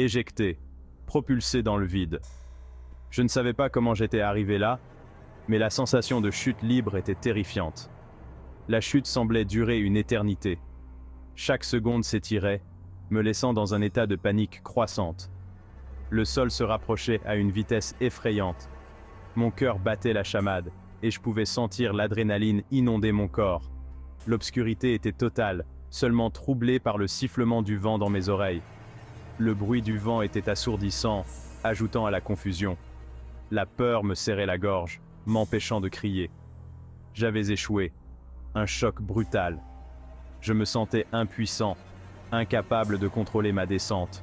éjecté, propulsé dans le vide. Je ne savais pas comment j'étais arrivé là, mais la sensation de chute libre était terrifiante. La chute semblait durer une éternité. Chaque seconde s'étirait, me laissant dans un état de panique croissante. Le sol se rapprochait à une vitesse effrayante. Mon cœur battait la chamade, et je pouvais sentir l'adrénaline inonder mon corps. L'obscurité était totale, seulement troublée par le sifflement du vent dans mes oreilles. Le bruit du vent était assourdissant, ajoutant à la confusion. La peur me serrait la gorge, m'empêchant de crier. J'avais échoué. Un choc brutal. Je me sentais impuissant, incapable de contrôler ma descente.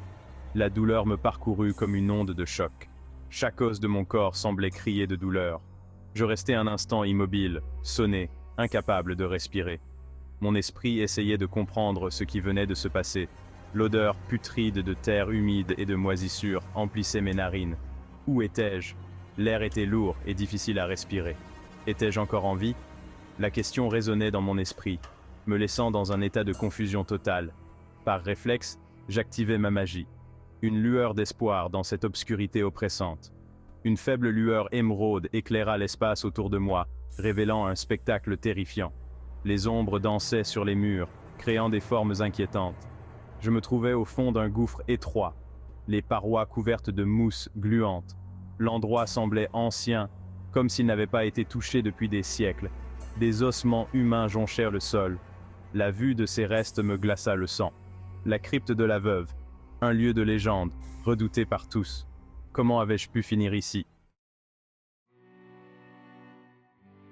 La douleur me parcourut comme une onde de choc. Chaque os de mon corps semblait crier de douleur. Je restais un instant immobile, sonné, incapable de respirer. Mon esprit essayait de comprendre ce qui venait de se passer. L'odeur putride de terre humide et de moisissure emplissait mes narines. Où étais-je? L'air était lourd et difficile à respirer. Étais-je encore en vie? La question résonnait dans mon esprit, me laissant dans un état de confusion totale. Par réflexe, j'activai ma magie. Une lueur d'espoir dans cette obscurité oppressante. Une faible lueur émeraude éclaira l'espace autour de moi, révélant un spectacle terrifiant. Les ombres dansaient sur les murs, créant des formes inquiétantes. Je me trouvais au fond d'un gouffre étroit, les parois couvertes de mousse gluante. L'endroit semblait ancien, comme s'il n'avait pas été touché depuis des siècles. Des ossements humains jonchèrent le sol. La vue de ces restes me glaça le sang. La crypte de la veuve, un lieu de légende, redouté par tous. Comment avais-je pu finir ici?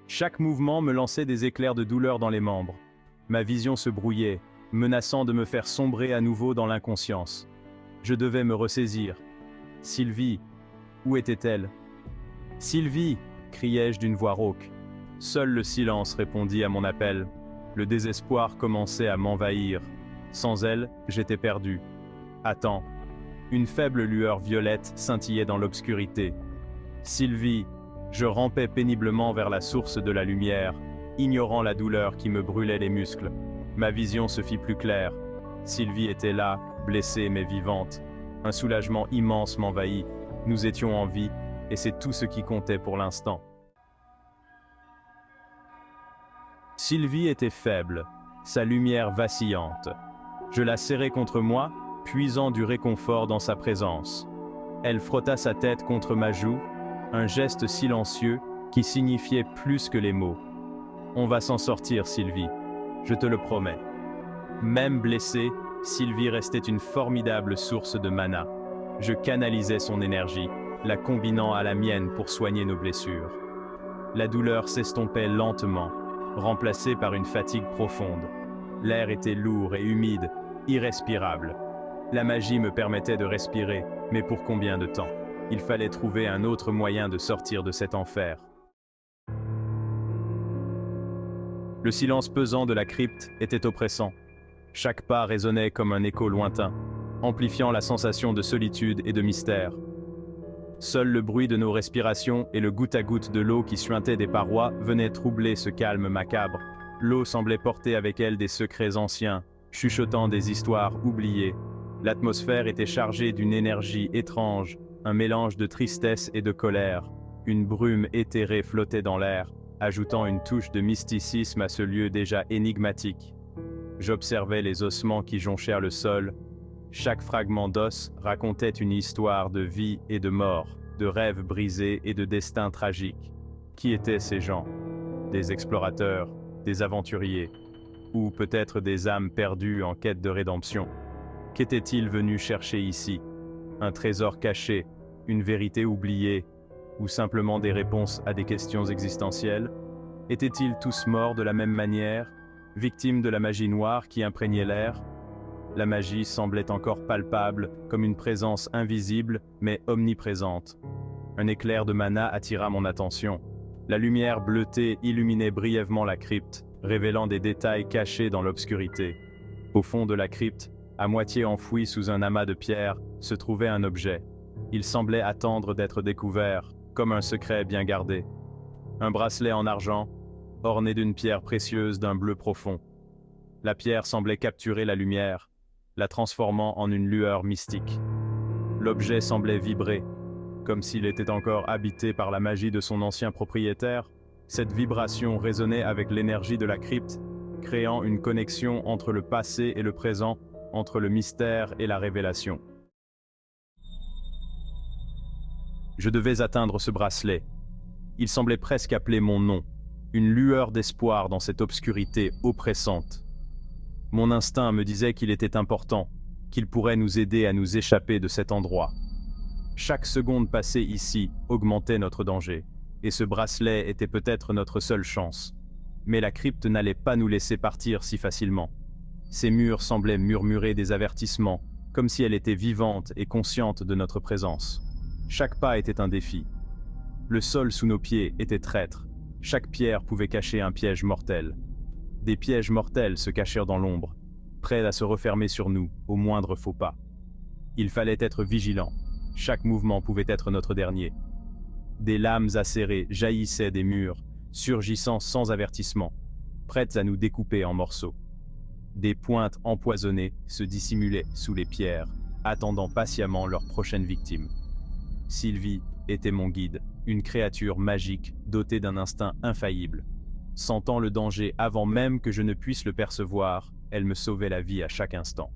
Chaque mouvement me lançait des éclairs de douleur dans les membres. Ma vision se brouillait, menaçant de me faire sombrer à nouveau dans l'inconscience. Je devais me ressaisir. Sylvie, où était-elle? Sylvie, criai-je d'une voix rauque. Seul le silence répondit à mon appel. Le désespoir commençait à m'envahir. Sans elle, j'étais perdu. Attends. Une faible lueur violette scintillait dans l'obscurité. Sylvie, je rampais péniblement vers la source de la lumière, ignorant la douleur qui me brûlait les muscles. Ma vision se fit plus claire. Sylvie était là, blessée mais vivante. Un soulagement immense m'envahit. Nous étions en vie, et c'est tout ce qui comptait pour l'instant. Sylvie était faible, sa lumière vacillante. Je la serrai contre moi, puisant du réconfort dans sa présence. Elle frotta sa tête contre ma joue, un geste silencieux qui signifiait plus que les mots. On va s'en sortir, Sylvie, je te le promets. Même blessée, Sylvie restait une formidable source de mana. Je canalisais son énergie, la combinant à la mienne pour soigner nos blessures. La douleur s'estompait lentement, remplacée par une fatigue profonde. L'air était lourd et humide, irrespirable. La magie me permettait de respirer, mais pour combien de temps? Il fallait trouver un autre moyen de sortir de cet enfer. Le silence pesant de la crypte était oppressant. Chaque pas résonnait comme un écho lointain, amplifiant la sensation de solitude et de mystère. Seul le bruit de nos respirations et le goutte-à-goutte de l'eau qui suintait des parois venaient troubler ce calme macabre. L'eau semblait porter avec elle des secrets anciens, chuchotant des histoires oubliées. L'atmosphère était chargée d'une énergie étrange, un mélange de tristesse et de colère. Une brume éthérée flottait dans l'air, ajoutant une touche de mysticisme à ce lieu déjà énigmatique. J'observais les ossements qui jonchèrent le sol. Chaque fragment d'os racontait une histoire de vie et de mort, de rêves brisés et de destins tragiques. Qui étaient ces gens? Des explorateurs, des aventuriers, ou peut-être des âmes perdues en quête de rédemption? Qu'étaient-ils venus chercher ici? Un trésor caché, une vérité oubliée, ou simplement des réponses à des questions existentielles? Étaient-ils tous morts de la même manière, victimes de la magie noire qui imprégnait l'air? La magie semblait encore palpable, comme une présence invisible, mais omniprésente. Un éclair de mana attira mon attention. La lumière bleutée illuminait brièvement la crypte, révélant des détails cachés dans l'obscurité. Au fond de la crypte, à moitié enfoui sous un amas de pierres, se trouvait un objet. Il semblait attendre d'être découvert, comme un secret bien gardé. Un bracelet en argent, orné d'une pierre précieuse d'un bleu profond. La pierre semblait capturer la lumière, la transformant en une lueur mystique. L'objet semblait vibrer, comme s'il était encore habité par la magie de son ancien propriétaire. Cette vibration résonnait avec l'énergie de la crypte, créant une connexion entre le passé et le présent, entre le mystère et la révélation. Je devais atteindre ce bracelet. Il semblait presque appeler mon nom, une lueur d'espoir dans cette obscurité oppressante. Mon instinct me disait qu'il était important, qu'il pourrait nous aider à nous échapper de cet endroit. Chaque seconde passée ici augmentait notre danger, et ce bracelet était peut-être notre seule chance. Mais la crypte n'allait pas nous laisser partir si facilement. Ses murs semblaient murmurer des avertissements, comme si elle était vivante et consciente de notre présence. Chaque pas était un défi. Le sol sous nos pieds était traître. Chaque pierre pouvait cacher un piège mortel. Des pièges mortels se cachèrent dans l'ombre, prêts à se refermer sur nous au moindre faux pas. Il fallait être vigilant. Chaque mouvement pouvait être notre dernier. Des lames acérées jaillissaient des murs, surgissant sans avertissement, prêtes à nous découper en morceaux. Des pointes empoisonnées se dissimulaient sous les pierres, attendant patiemment leur prochaine victime. Sylvie était mon guide, une créature magique dotée d'un instinct infaillible. Sentant le danger avant même que je ne puisse le percevoir, elle me sauvait la vie à chaque instant.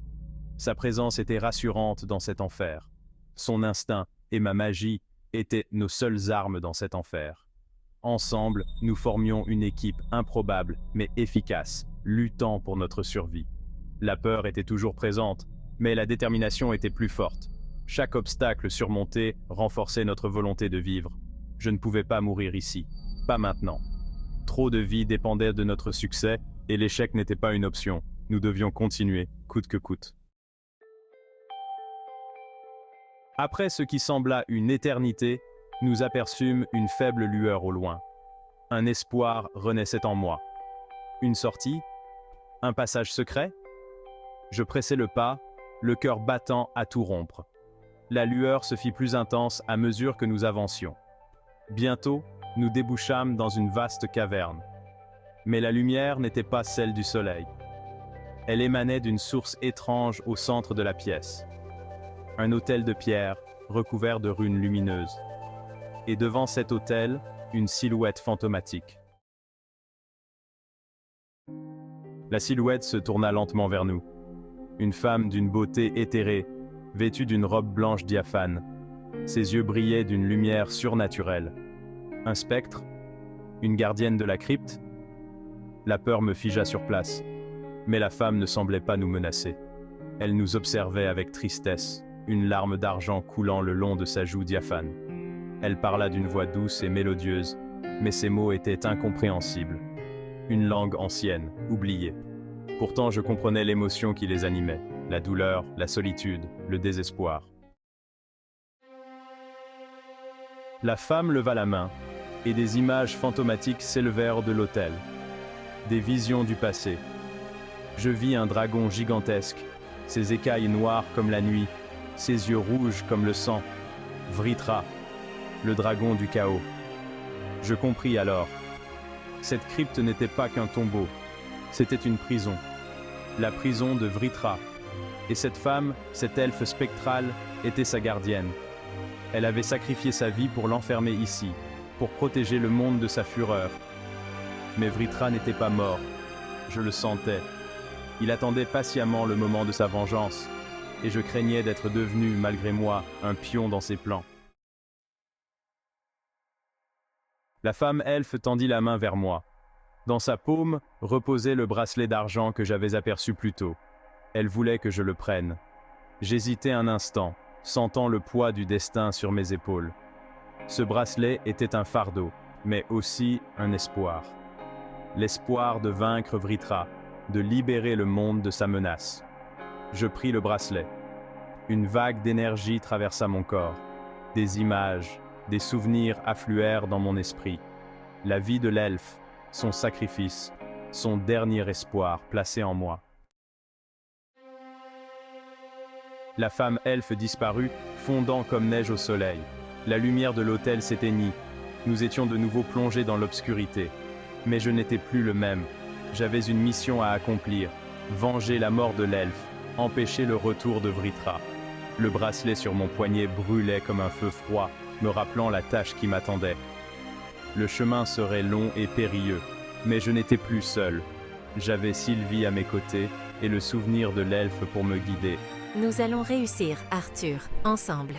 Sa présence était rassurante dans cet enfer. Son instinct et ma magie étaient nos seules armes dans cet enfer. Ensemble, nous formions une équipe improbable mais efficace, luttant pour notre survie. La peur était toujours présente, mais la détermination était plus forte. Chaque obstacle surmonté renforçait notre volonté de vivre. Je ne pouvais pas mourir ici, pas maintenant. Trop de vies dépendaient de notre succès, et l'échec n'était pas une option. Nous devions continuer, coûte que coûte. Après ce qui sembla une éternité, nous aperçûmes une faible lueur au loin. Un espoir renaissait en moi. Une sortie? Un passage secret? Je pressai le pas, le cœur battant à tout rompre. La lueur se fit plus intense à mesure que nous avancions. Bientôt, nous débouchâmes dans une vaste caverne. Mais la lumière n'était pas celle du soleil. Elle émanait d'une source étrange au centre de la pièce. Un autel de pierre, recouvert de runes lumineuses. Et devant cet autel, une silhouette fantomatique. La silhouette se tourna lentement vers nous. Une femme d'une beauté éthérée, vêtue d'une robe blanche diaphane. Ses yeux brillaient d'une lumière surnaturelle. Un spectre? Une gardienne de la crypte? La peur me figea sur place. Mais la femme ne semblait pas nous menacer. Elle nous observait avec tristesse, une larme d'argent coulant le long de sa joue diaphane. Elle parla d'une voix douce et mélodieuse, mais ses mots étaient incompréhensibles. Une langue ancienne, oubliée. Pourtant je comprenais l'émotion qui les animait, la douleur, la solitude, le désespoir. La femme leva la main, et des images fantomatiques s'élevèrent de l'autel. Des visions du passé. Je vis un dragon gigantesque, ses écailles noires comme la nuit, ses yeux rouges comme le sang. Vritra, le dragon du chaos. Je compris alors. Cette crypte n'était pas qu'un tombeau, c'était une prison. La prison de Vritra. Et cette femme, cette elfe spectrale, était sa gardienne. Elle avait sacrifié sa vie pour l'enfermer ici, pour protéger le monde de sa fureur. Mais Vritra n'était pas mort. Je le sentais. Il attendait patiemment le moment de sa vengeance, et je craignais d'être devenu, malgré moi, un pion dans ses plans. La femme elfe tendit la main vers moi. Dans sa paume reposait le bracelet d'argent que j'avais aperçu plus tôt. Elle voulait que je le prenne. J'hésitai un instant, sentant le poids du destin sur mes épaules. Ce bracelet était un fardeau, mais aussi un espoir. L'espoir de vaincre Vritra, de libérer le monde de sa menace. Je pris le bracelet. Une vague d'énergie traversa mon corps. Des images, des souvenirs affluèrent dans mon esprit. La vie de l'elfe, son sacrifice, son dernier espoir placé en moi. La femme elfe disparut, fondant comme neige au soleil. La lumière de l'autel s'éteignit. Nous étions de nouveau plongés dans l'obscurité. Mais je n'étais plus le même. J'avais une mission à accomplir, venger la mort de l'elfe, empêcher le retour de Vritra. Le bracelet sur mon poignet brûlait comme un feu froid, me rappelant la tâche qui m'attendait. Le chemin serait long et périlleux, mais je n'étais plus seul. J'avais Sylvie à mes côtés et le souvenir de l'elfe pour me guider. Nous allons réussir, Arthur, ensemble.